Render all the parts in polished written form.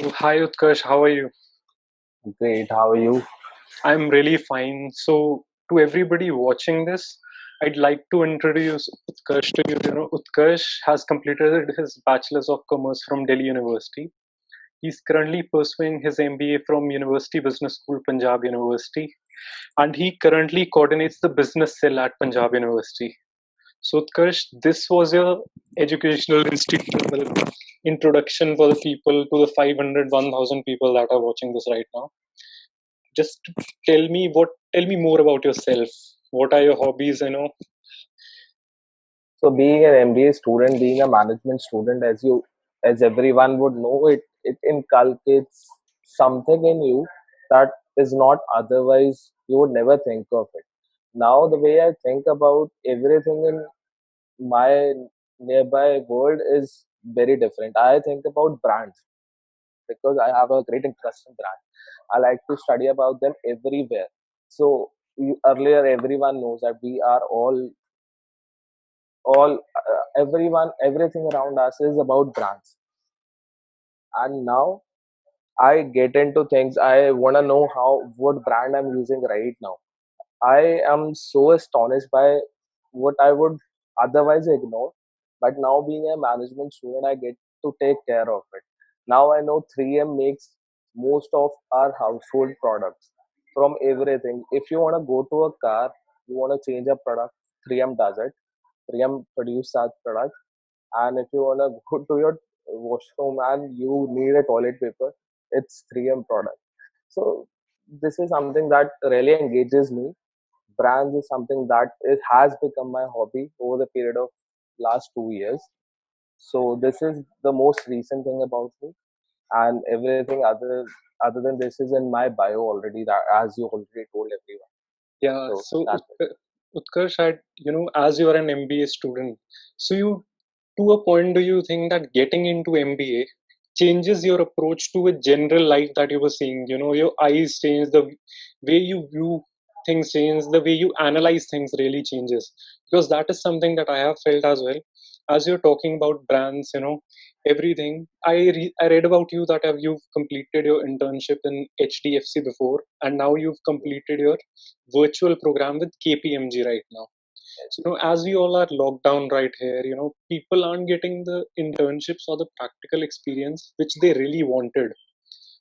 Oh, hi Utkarsh, how are you? Great. How are you? I'm really fine. So, to everybody watching this, I'd like to introduce Utkarsh to you. Utkarsh has completed his Bachelor's of Commerce from Delhi University. He's currently pursuing his MBA from University Business School, Punjab University, and he currently coordinates the business cell at Punjab University. So, Utkarsh, this was your educational institutional introduction for the people to the 500, 1,000 people that are watching this right now. Just tell me more about yourself. What are your hobbies? So, being an MBA student, being a management student, as everyone would know, it inculcates something in you that is not otherwise you would never think of it. Now, the way I think about everything in my nearby world is very different. I think about brands because I have a great interest in brands. I like to study about them everywhere. So, earlier, everyone knows that we are all everyone everything around us is about brands, and now I get into things. I want to know how what brand I'm using right now. I am so astonished by what I would otherwise ignore, but now being a management student I get to take care of it. Now I know 3M makes most of our household products. From everything, if you want to go to a car, you want to change a product, 3M does it. 3M produce such products. And if you want to go to your washroom and you need a toilet paper, it's 3M product. So this is something that really engages me. Brands is something that it has become my hobby over the period of last 2 years. So this is the most recent thing about me, and everything other than this is in my bio already. That as you already told everyone. Yeah. So So that's it. Utkarsh, as you are an MBA student, so you, to a point, do you think that getting into MBA changes your approach to a general life that you were seeing? Your eyes change, the way you view things change, the way you analyze things really changes. Because that is something that I have felt as well. As you're talking about brands, everything. I read about you that you've completed your internship in HDFC before, and now you've completed your virtual program with KPMG right now. So, as we all are locked down right here, people aren't getting the internships or the practical experience which they really wanted.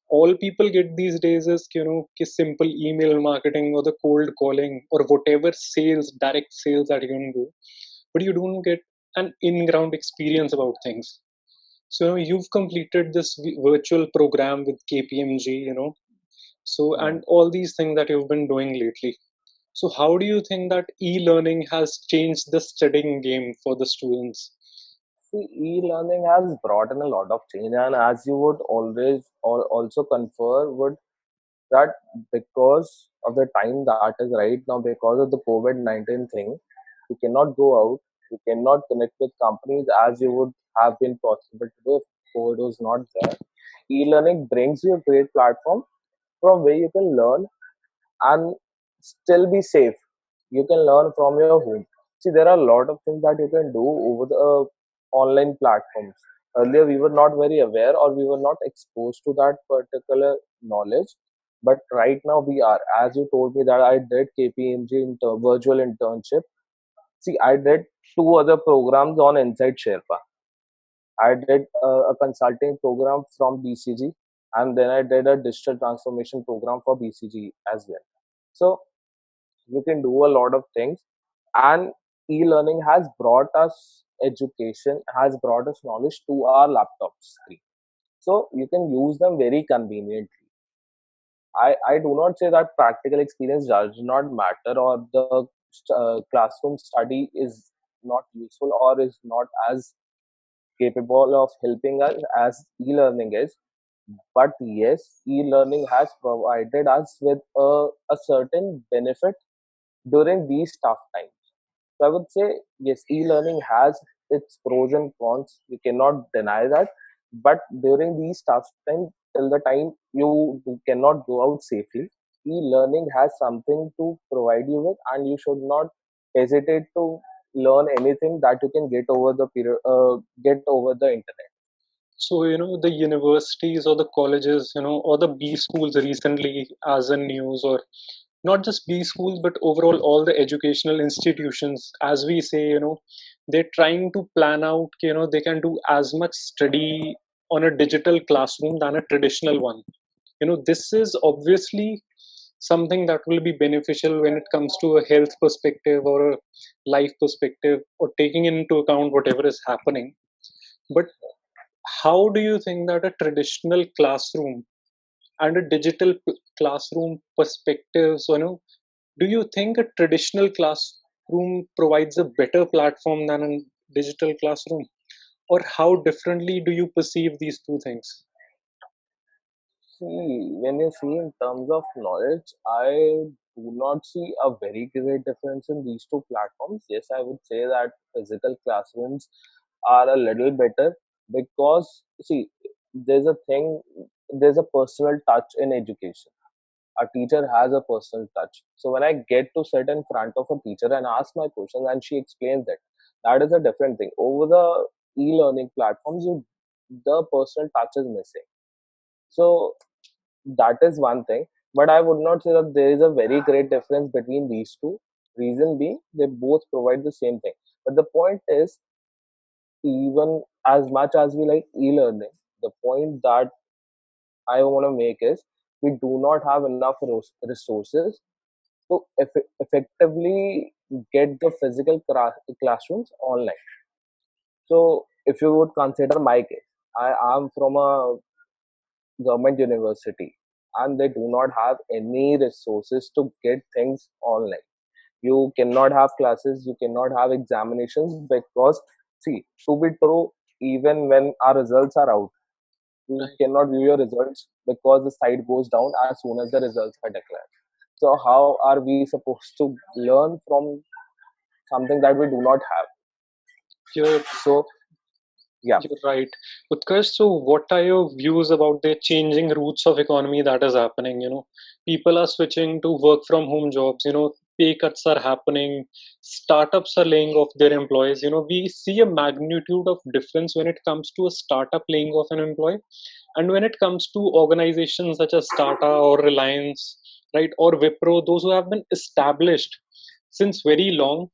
All people get these days is, simple email marketing or the cold calling or whatever sales, direct sales that you can do, but you don't get an in-ground experience about things. So you've completed this virtual program with KPMG, so Yeah. and all these things that you've been doing lately. So how do you think that e-learning has changed the studying game for the students? See, e-learning has brought in a lot of change, and as you would always or also confer, would that because of the time that is right now, because of the COVID-19 thing, you cannot go out, you cannot connect with companies as you would have been possible to do if COVID was not there. E-learning brings you a great platform from where you can learn and still be safe. You can learn from your home. See, there are a lot of things that you can do over the online platforms. Earlier, we were not very aware or we were not exposed to that particular knowledge. But right now, we are. As you told me that I did KPMG virtual internship. See, I did two other programs on Inside Sherpa. I did a consulting program from BCG, and then I did a digital transformation program for BCG as well. So you can do a lot of things, and e-learning has brought us education, has brought us knowledge to our laptop screen. So you can use them very conveniently. I do not say that practical experience does not matter or the classroom study is not useful or is not as capable of helping us as e-learning is. But yes, e-learning has provided us with a certain benefit during these tough times. So I would say yes, e-learning has its pros and cons. You cannot deny that. But during these tough times, till the time you cannot go out safely, e-learning has something to provide you with, and you should not hesitate to learn anything that you can get over the internet. So, the universities or the colleges, or the B schools recently, as in news, or not just B schools, but overall all the educational institutions, as we say, they're trying to plan out, they can do as much study on a digital classroom than a traditional one. This is obviously something that will be beneficial when it comes to a health perspective or a life perspective, or taking into account whatever is happening. But how do you think that a traditional classroom and a digital classroom perspectives, do you think a traditional classroom provides a better platform than a digital classroom, or how differently do you perceive these two things? See, when you see in terms of knowledge, I do not see a very great difference in these two platforms. Yes, I would say that physical classrooms are a little better because, see, there's a thing, there's a personal touch in education. A teacher has a personal touch. So when I get to sit in front of a teacher and ask my questions and she explains it, that is a different thing. Over the e-learning platforms, the personal touch is missing. So that is one thing, but I would not say that there is a very great difference between these two. Reason being, they both provide the same thing. But the point is, even as much as we like e-learning, the point that I want to make is we do not have enough resources to effectively get the physical classrooms online. So if you would consider my case, I am from a government university and they do not have any resources to get things online. You cannot have classes, you cannot have examinations because, see, to be true, even when our results are out, you Right. cannot view your results because the site goes down as soon as the results are declared. So how are we supposed to learn from something that we do not have? You're So yeah. You're right. Utkarsh, so what are your views about the changing routes of economy that is happening? People are switching to work from home jobs, pay cuts are happening, startups are laying off their employees. We see a magnitude of difference when it comes to a startup laying off an employee, and when it comes to organizations such as Tata or Reliance, right, or Wipro, those who have been established since very long.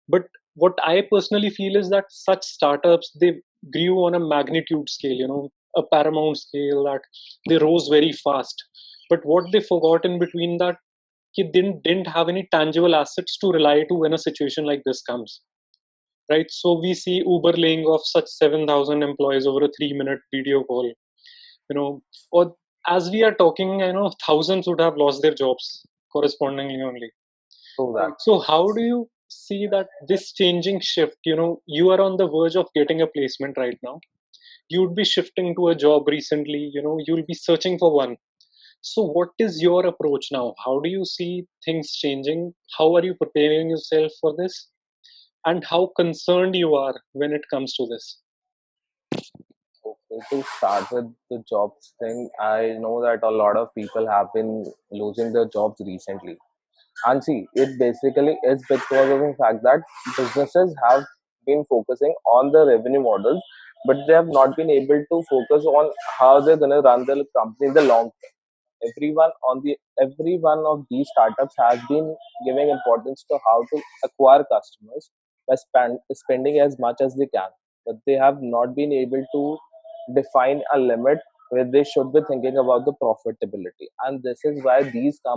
But what I personally feel is that such startups, they grew on a magnitude scale, a paramount scale, that they rose very fast. But what they forgot in between, that they didn't have any tangible assets to rely to when a situation like this comes, right? So we see Uber laying off such 7,000 employees over a 3-minute video call, or as we are talking, thousands would have lost their jobs correspondingly only. True that. Right. So how do you see that this changing shift? You are on the verge of getting a placement right now. You would be shifting to a job recently, you'll be searching for one. So what is your approach now? How do you see things changing? How are you preparing yourself for this? And how concerned you are when it comes to this? Okay, to start with the jobs thing, I know that a lot of people have been losing their jobs recently. And see, it basically is because of the fact that businesses have been focusing on the revenue models, but they have not been able to focus on how they're going to run their company in the long term. Every one of these startups has been giving importance to how to acquire customers by spending as much as they can, but they have not been able to define a limit where they should be thinking about the profitability, and this is why these